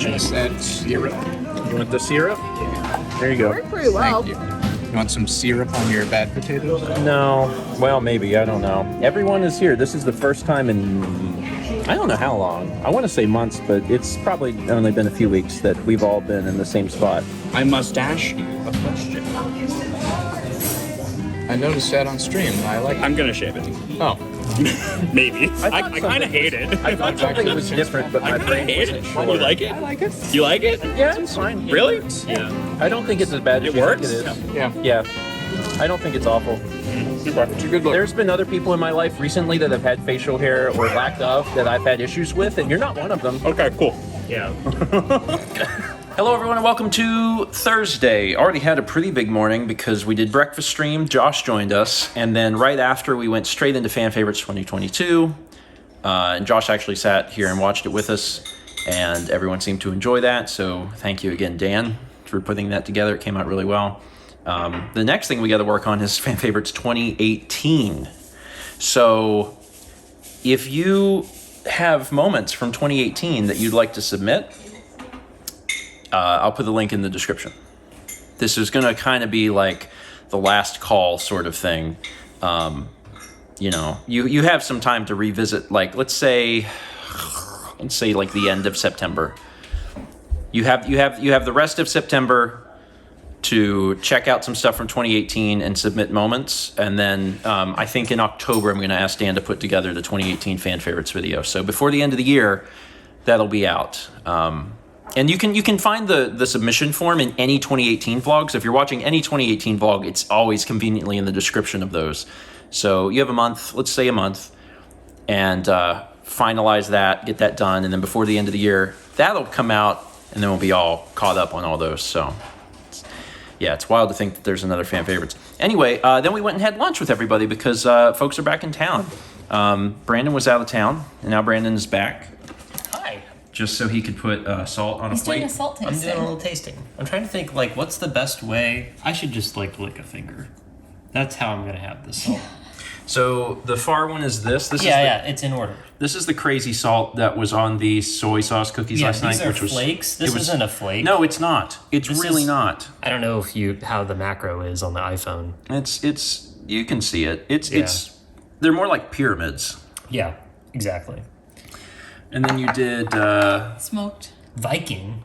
just add syrup. You want the syrup? Yeah. There you go. Worked pretty well. Thank you. You want some syrup on your bad potatoes? No. Well, maybe. I don't know. Everyone is here. This is the first time in, I don't know how long. I want to say months, but it's probably only been a few weeks that we've all been in the same spot. I must ask you a question. I noticed that on stream, and I like it. I'm gonna shave it. Oh. Maybe. I kind of hate it. I thought something was different, but my I kind of brain hate wasn't it. sure. You like it? I like it. You like it? Yeah, it's fine. Really? Yeah. I don't think it's as bad as It you works? think it is. Yeah. Yeah. I don't think it's awful. It's a good look. There's been other people in my life recently that have had facial hair or lack of that I've had issues with, and you're not one of them. Okay, cool. Yeah. Hello, everyone, and welcome to Thursday. Already had a pretty big morning because we did breakfast stream. Josh joined us, and then right after we went straight into Fan Favorites 2022. And Josh actually sat here and watched it with us, and everyone seemed to enjoy that. So thank you again, Dan, for putting that together. It came out really well. The next thing we got to work on is Fan Favorites 2018. So if you have moments from 2018 that you'd like to submit, I'll put the link in the description. This is going to kind of be like the last call sort of thing. You have some time to revisit, like let's say like the end of September. You have the rest of September to check out some stuff from 2018 and submit moments, and then I think in October I'm going to ask Dan to put together the 2018 fan favorites video. So before the end of the year, that'll be out. And you can find the submission form in any 2018 vlog. So if you're watching any 2018 vlog, it's always conveniently in the description of those. So you have a month, let's say a month, and finalize that, get that done, and then before the end of the year, that'll come out, and then we'll be all caught up on all those. So yeah, it's wild to think that there's another fan favorites. Anyway, then we went and had lunch with everybody because folks are back in town. Brandon was out of town, and now Brandon is back. Hi. Just so he could put salt on He's a plate. doing a salt I'm tasting. doing a little tasting. I'm trying to think, like, what's the best way? I should just, like, lick a finger. That's how I'm going to have this salt. So the far one is this. This Yeah, it's in order. This is the crazy salt that was on the soy sauce cookies last night, these are which was flakes. This isn't a flake. No, it's not. It's This really is- not. I don't know how the macro is on the iPhone. It's you can see it. It's they're more like pyramids. Yeah, exactly. And then you did Smoked. Viking.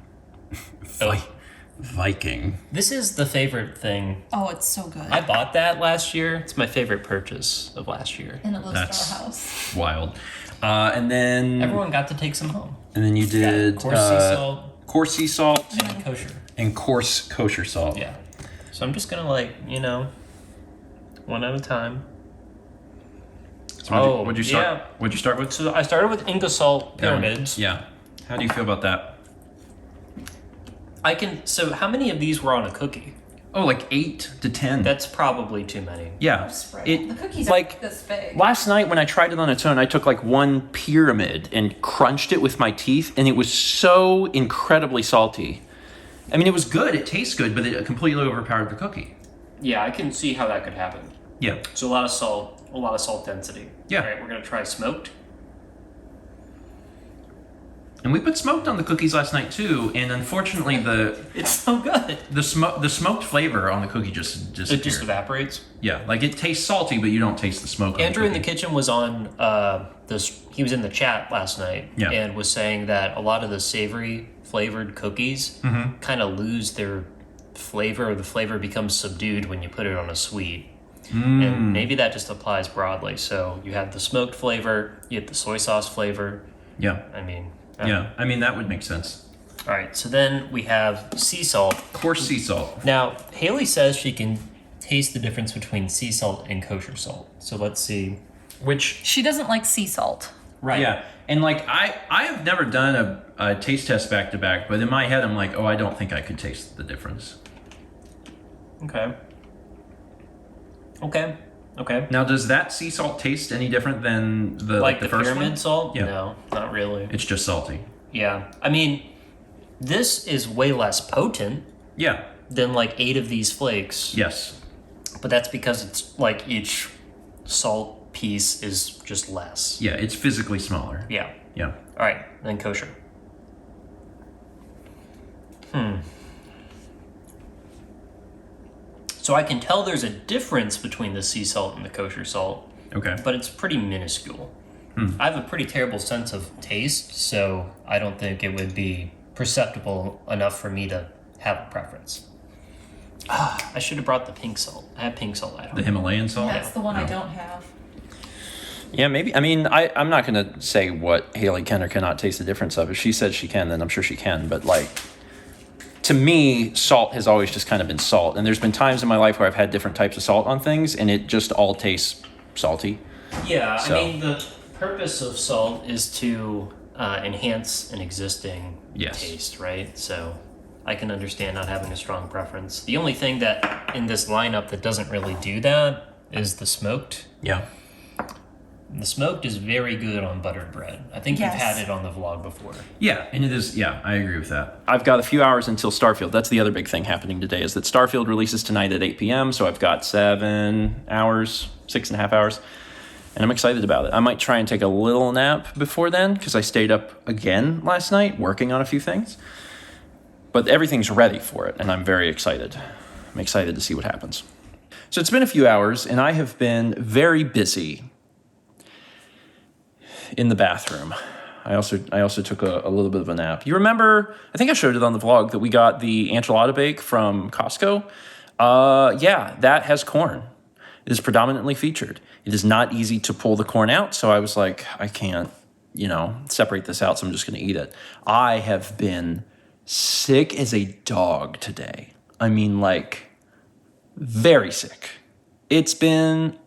Viking. This is the favorite thing. Oh, it's so good. I bought that last year. It's my favorite purchase of last year. and it lives That's- at our house. Wild. And then Everyone got to take some home. you did Coarse sea salt coarse sea salt and kosher. and coarse kosher salt. Yeah. So I'm just gonna one at a time. So what'd you start? yeah. What'd you start with? So I started with Inca Salt pyramids. Yeah. How do you feel about that? So how many of these were on a cookie? Oh, like 8 to 10. That's probably too many. yeah. The cookies like are this big. last night when I tried it on its own, I took like one pyramid and crunched it with my teeth, and it was so incredibly salty. I mean, it was good. It tastes good, but it completely overpowered the cookie. Yeah, I can see how that could happen. Yeah. So a lot of salt density. Yeah. All right, we're gonna try smoked. And we put smoked on the cookies last night too, and unfortunately It's so good. the smoked flavor on the cookie just It disappeared. just evaporates. Yeah, like it tastes salty, but you don't taste the smoke. Andrew on in the kitchen was on he was in the chat last night Yeah. and was saying that a lot of the savory flavored cookies kind of lose their flavor, or the flavor becomes subdued when you put it on a sweet. And maybe that just applies broadly. So you have the smoked flavor, you have the soy sauce flavor. Yeah, I mean, yeah. I mean that would make sense. All right, so then we have sea salt. Coarse sea salt. Now, Haley says she can taste the difference between sea salt and kosher salt. So let's see. Which She doesn't like sea salt. Right. Yeah, and like I have never done a taste test back to back, but in my head I'm like, oh, I don't think I could taste the difference. Okay. Okay. Now, does that sea salt taste any different than the Like the first pyramid one? salt? Yeah. No, not really. It's just salty. Yeah. I mean, this is way less potent Yeah. than like 8 of these flakes. Yes. But that's because it's like each salt piece is just less. Yeah, it's physically smaller. Yeah. Yeah. All right, then kosher. So I can tell there's a difference between the sea salt and the kosher salt, Okay. but it's pretty minuscule. I have a pretty terrible sense of taste, so I don't think it would be perceptible enough for me to have a preference. I should have brought the pink salt. I have pink salt at home. The Himalayan salt? That's the one I No. don't have. Yeah, maybe. I mean, I'm not going to say what Haley can or cannot taste the difference of. If she said she can, then I'm sure she can. But, like, to me, salt has always just kind of been salt. And there's been times in my life where I've had different types of salt on things, and it just all tastes salty. Yeah, So- I mean, the purpose of salt is to enhance an existing Yes. taste, right? So I can understand not having a strong preference. The only thing that in this lineup that doesn't really do that is the smoked. Yeah. The smoked is very good on buttered bread. I think Yes. you've had it on the vlog before. Yeah, and it is, yeah, I agree with that. I've got a few hours until Starfield. That's the other big thing happening today is that Starfield releases tonight at 8 p.m., so I've got 7 hours, 6.5 hours, and I'm excited about it. I might try and take a little nap before then, because I stayed up again last night working on a few things. But everything's ready for it, and I'm very excited. I'm excited to see what happens. So it's been a few hours, and I have been very busy in the bathroom. I also took a little bit of a nap. You remember, I think I showed it on the vlog, that we got the enchilada bake from Costco. Yeah, that has corn. It is predominantly featured. It is not easy to pull the corn out, so I was like, I can't, separate this out, so I'm just going to eat it. I have been sick as a dog today. I mean, like, very sick. It's been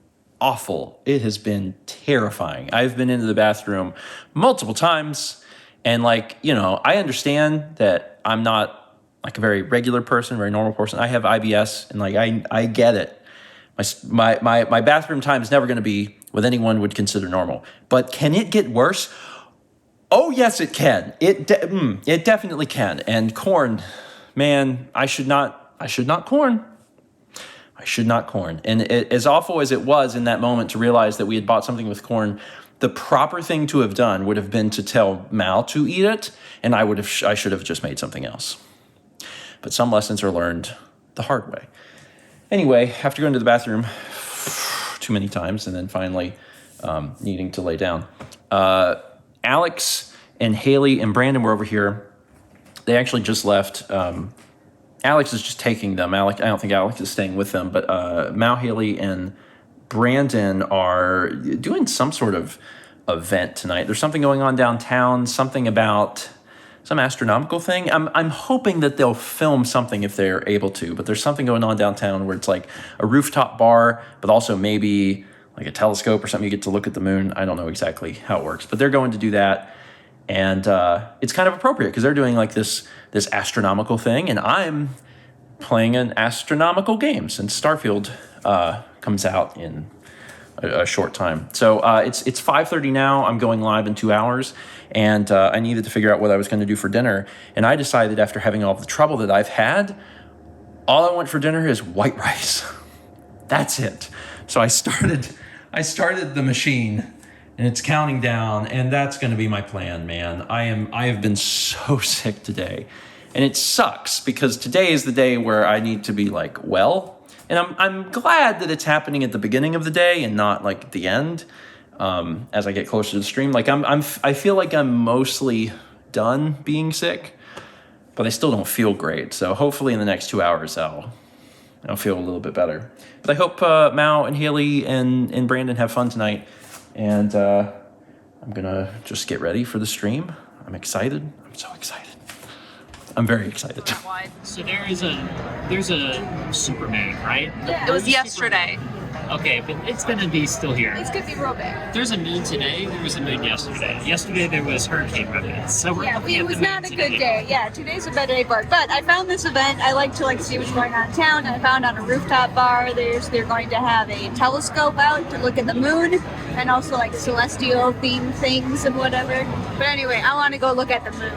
awful. It has been terrifying. I've been into the bathroom multiple times, and I understand that I'm not like a very regular person, very normal person. I have IBS, and I get it. My bathroom time is never going to be what anyone would consider normal. But can it get worse? Oh yes, it can. It definitely can. And corn, man, I should not corn. I should not corn. And as awful as it was in that moment to realize that we had bought something with corn, the proper thing to have done would have been to tell Mal to eat it, and I should have just made something else. But some lessons are learned the hard way. Anyway, after going to the bathroom too many times and then finally needing to lay down, Alex and Haley and Brandon were over here. They actually just left. Alex is just taking them. I don't think Alex is staying with them, but Mal, Haley, and Brandon are doing some sort of event tonight. There's something going on downtown, something about some astronomical thing. I'm hoping that they'll film something if they're able to, but there's something going on downtown where it's like a rooftop bar, but also maybe like a telescope or something. You get to look at the moon. I don't know exactly how it works, but they're going to do that. And it's kind of appropriate because they're doing like this astronomical thing, and I'm playing an astronomical game since Starfield comes out in a short time. So it's 5:30 now. I'm going live in 2 hours, and I needed to figure out what I was going to do for dinner. And I decided, after having all the trouble that I've had, all I want for dinner is white rice. That's it. So I started the machine, and it's counting down, and that's going to be my plan, man. I have been so sick today, and it sucks because today is the day where I need to be like well. And I'm glad that it's happening at the beginning of the day and not like at the end. As I get closer to the stream, like I feel like I'm mostly done being sick, but I still don't feel great. So hopefully in the next 2 hours I'll feel a little bit better. But I hope Mao and Haley and Brandon have fun tonight. And I'm gonna just get ready for the stream. I'm excited. I'm so excited. I'm very excited. So there's a supermoon, right? It was yesterday. Okay, but it's gonna be still here. It's gonna be real big. There's a moon today. There was a moon yesterday. Yesterday there was hurricane remnants. So we're looking It at was the not moon a good today. day. Yeah, today's a better day for it. But I found this event. I like to see what's going on in town. And I found on a rooftop bar they're going to have a telescope out to look at the moon and also like celestial themed things and whatever. But anyway, I want to go look at the moon.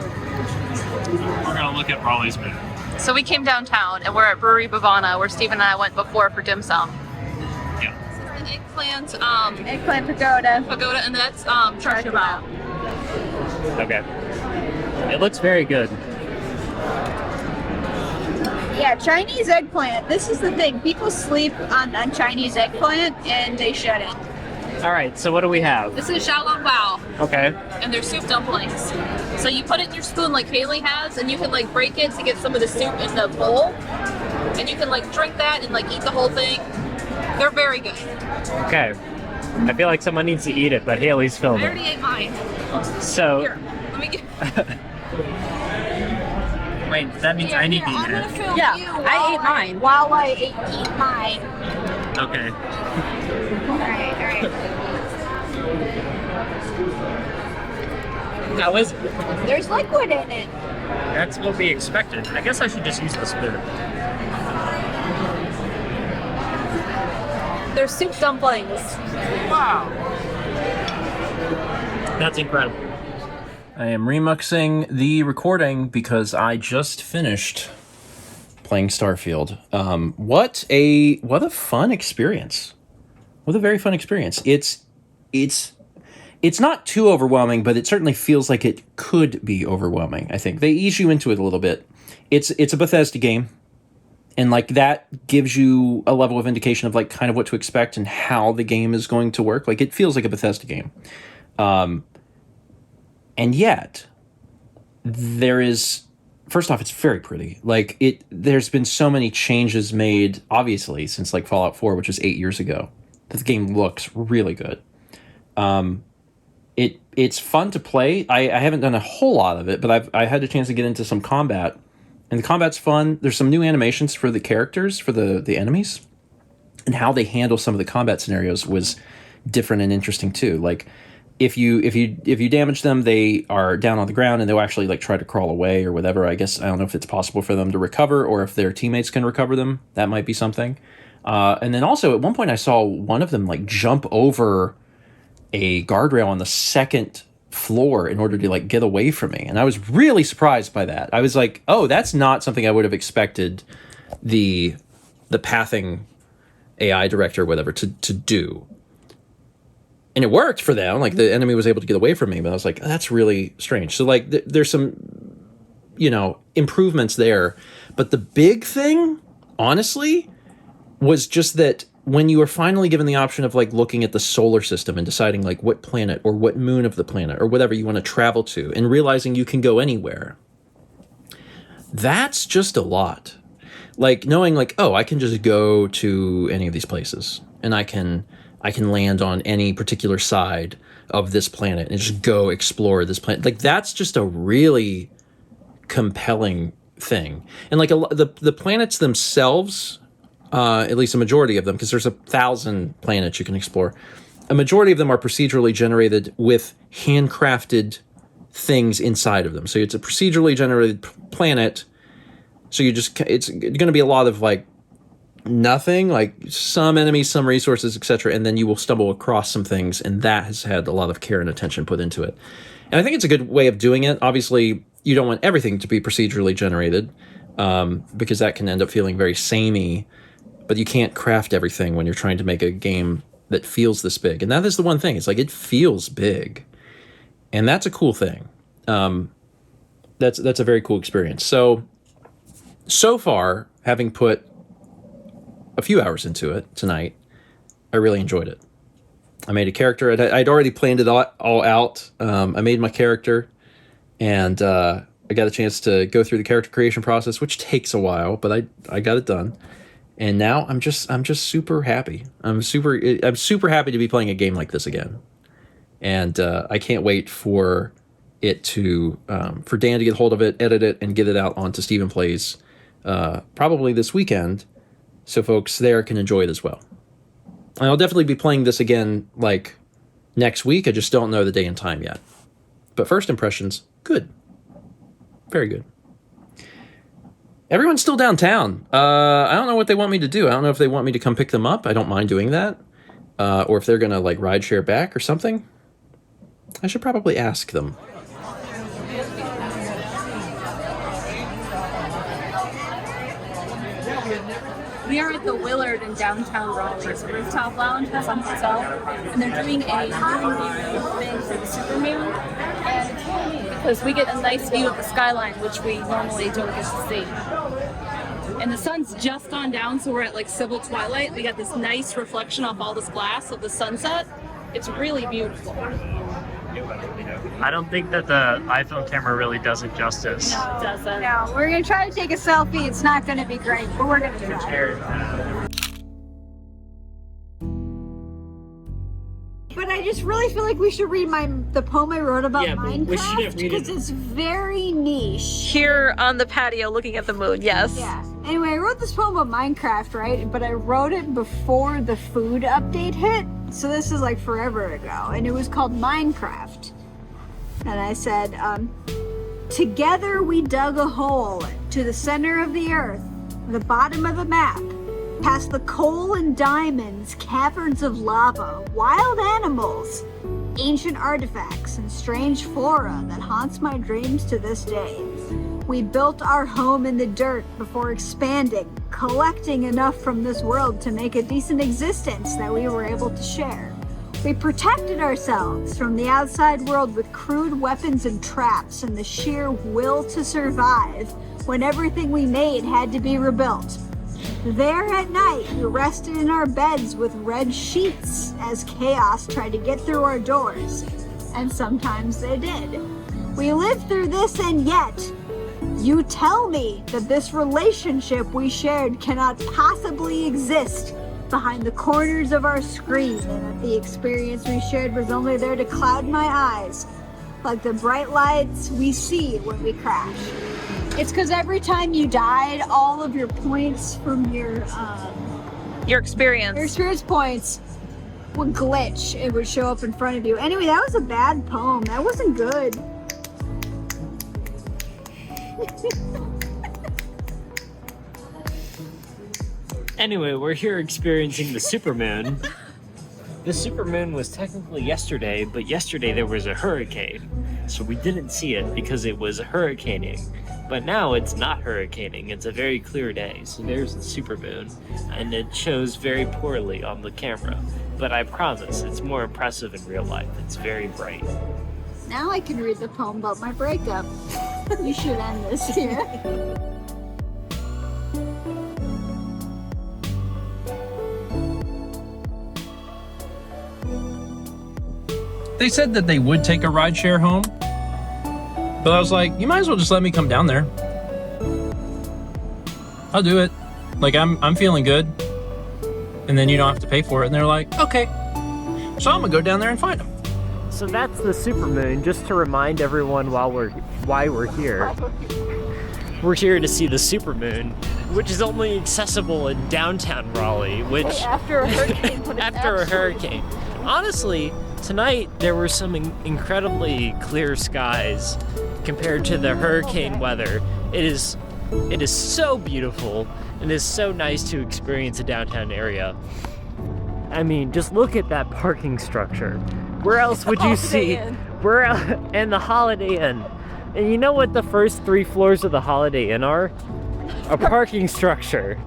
We're gonna look at Raleigh's moon. So we came downtown and we're at Brewery Bavana where Steve and I went before for dim sum. Yeah. Eggplant, Eggplant pagoda. pagoda, and that's char siu bao. Okay. It looks very good. Yeah, Chinese eggplant. This is the thing. People sleep on Chinese eggplant, and they shouldn't. All right, so what do we have? This is xiaolong bao, Okay. and they're soup dumplings. So you put it in your spoon like Haley has, and you can like break it to get some of the soup in the bowl, and you can like drink that and like eat the whole thing. They're very good. Okay. I feel like someone needs to eat it, but Haley's I filming. already ate mine. So, Here, let me get. wait, that means I need to I'm eat gonna it. film Yeah, you. I ate mine. While I eat mine. Okay. All right. How is it? There's liquid in it. That's what we expected. I guess I should just use the spoon. They're soup dumplings. Wow. That's incredible. I am remixing the recording because I just finished playing Starfield. What a fun experience! What a very fun experience. It's not too overwhelming, but it certainly feels like it could be overwhelming. I think they ease you into it a little bit. It's a Bethesda game, and like that gives you a level of indication of like kind of what to expect and how the game is going to work. Like it feels like a Bethesda game. And yet, there is, first off, it's very pretty. Like there's been so many changes made, obviously, since like Fallout 4, which was 8 years ago, that the game looks really good. It's fun to play. I haven't done a whole lot of it, but I had a chance to get into some combat, and the combat's fun. There's some new animations for the characters, for the enemies, and how they handle some of the combat scenarios was different and interesting too. Like if you damage them, they are down on the ground and they'll actually like try to crawl away or whatever. I guess I don't know if it's possible for them to recover or if their teammates can recover them. That might be something. And then also at one point I saw one of them like jump over a guardrail on the second floor in order to like get away from me, and I was really surprised by that. I was like, oh, that's not something I would have expected the pathing AI director or whatever to do. And it worked for them. Like the enemy was able to get away from me, but I was like, that's really strange. So like there's some, improvements there. But the big thing, honestly, was just that when you are finally given the option of like looking at the solar system and deciding like what planet or what moon of the planet or whatever you want to travel to and realizing you can go anywhere, that's just a lot. Like knowing like, oh, I can just go to any of these places and I can land on any particular side of this planet and just go explore this planet. Like that's just a really compelling thing. And like the planets themselves, at least a majority of them, because there's 1,000 planets you can explore. A majority of them are procedurally generated with handcrafted things inside of them. So it's a procedurally generated planet. So it's going to be a lot of like nothing, like some enemies, some resources, etc. And then you will stumble across some things, and that has had a lot of care and attention put into it. And I think it's a good way of doing it. Obviously, you don't want everything to be procedurally generated, because that can end up feeling very samey. But you can't craft everything when you're trying to make a game that feels this big. And that is the one thing. It's like it feels big. And that's a cool thing. That's a very cool experience. So far, having put a few hours into it tonight, I really enjoyed it. I made a character. I'd already planned it all out. I made my character, and I got a chance to go through the character creation process, which takes a while, but I got it done. And now I'm just super happy. I'm super happy to be playing a game like this again. And I can't wait for it for Dan to get hold of it, edit it, and get it out onto Stephen Plays probably this weekend, so folks there can enjoy it as well. And I'll definitely be playing this again like next week. I just don't know the day and time yet. But first impressions, good. Very good. Everyone's still downtown. I don't know what they want me to do. I don't know if they want me to come pick them up. I don't mind doing that. Or if they're going to like ride share back or something. I should probably ask them. We are at the Willard in downtown Raleigh. It's a rooftop lounge that's on hotel, and they're doing a moving thing for the Supermoon. And it's really neat because we get a nice view of the skyline, which we normally don't get to see. and the sun's just gone down, so we're at like civil twilight. We got this nice reflection off all this glass of the sunset. It's really beautiful. I don't think that the iPhone camera really does it justice. No, it doesn't. No, we're gonna try to take a selfie. It's not gonna be great, but we're gonna try. But I just really feel like we should read the poem I wrote about Yeah, but we shouldn't Minecraft read it. because it's very niche. Here on the patio looking at the moon, yes. Yeah. Anyway, I wrote this poem about Minecraft, right? But I wrote it before the food update hit. So this is like forever ago. And it was called Minecraft. And I said, together we dug a hole to the center of the earth, the bottom of the map, past the coal and diamonds, caverns of lava, wild animals, ancient artifacts, and strange flora that haunts my dreams to this day. We built our home in the dirt before expanding, collecting enough from this world to make a decent existence that we were able to share. We protected ourselves from the outside world with crude weapons and traps and the sheer will to survive when everything we made had to be rebuilt. There at night, we rested in our beds with red sheets as chaos tried to get through our doors. And sometimes they did. We lived through this, and yet, you tell me that this relationship we shared cannot possibly exist behind the corners of our screen, and that the experience we shared was only there to cloud my eyes, like the bright lights we see when we crash. It's because every time you died, all of your points from your experience points would glitch. It would show up in front of you. Anyway, that was a bad poem. That wasn't good. Anyway, we're here experiencing the supermoon. The supermoon was technically yesterday, but yesterday there was a hurricane. So we didn't see it because it was hurricaning. But now it's not hurricaning, it's a very clear day. So there's the supermoon, and it shows very poorly on the camera. But I promise, it's more impressive in real life. It's very bright. Now I can read the poem about my breakup. You should end this here. They said that they would take a rideshare home, but I was like, you might as well just let me come down there. I'll do it. Like, I'm feeling good, and then you don't have to pay for it. And they're like, okay. So I'm gonna go down there and find them. So that's the supermoon, just to remind everyone why we're here. We're here to see the supermoon, which is only accessible in downtown Raleigh, which After a hurricane. after a hurricane. Honestly, tonight there were some incredibly clear skies compared to the hurricane weather. It is so beautiful and it is so nice to experience a downtown area. I mean, just look at that parking structure. Where else would you see? And the Holiday Inn. And you know what the first 3 floors of the Holiday Inn are? A parking structure.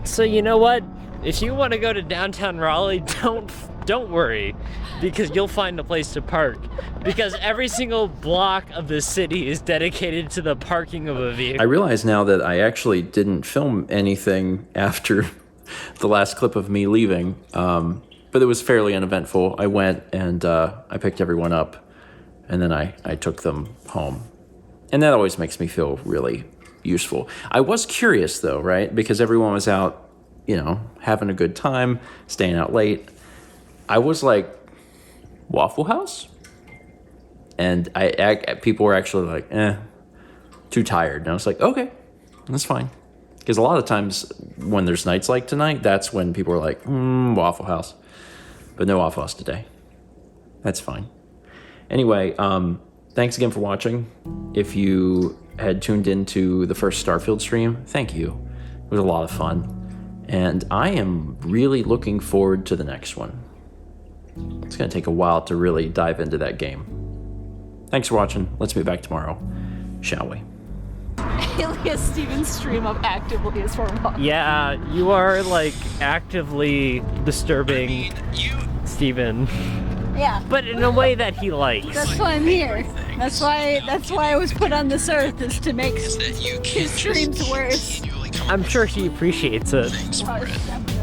So you know what? If you want to go to downtown Raleigh, don't worry, because you'll find a place to park. Because every single block of the city is dedicated to the parking of a vehicle. I realize now that I actually didn't film anything after the last clip of me leaving, but it was fairly uneventful. I went and I picked everyone up, and then I took them home. And that always makes me feel really useful. I was curious though, right? Because everyone was out, you know, having a good time, staying out late. I was like, Waffle House? And people were actually like, too tired. And I was like, okay, that's fine. Because a lot of times when there's nights like tonight, that's when people are like, Waffle House. But no Waffle House today. That's fine. Anyway, thanks again for watching. If you had tuned into the first Starfield stream, thank you. It was a lot of fun. And I am really looking forward to the next one. It's going to take a while to really dive into that game. Thanks for watching. Let's meet back tomorrow, shall we? Alias Steven's stream of actively is for walk. Yeah, you are like actively disturbing Steven. Yeah. But in a way that he likes. That's why I'm here. That's why I was put on this earth, is to make his streams worse. I'm sure she appreciates it. Thanks for it.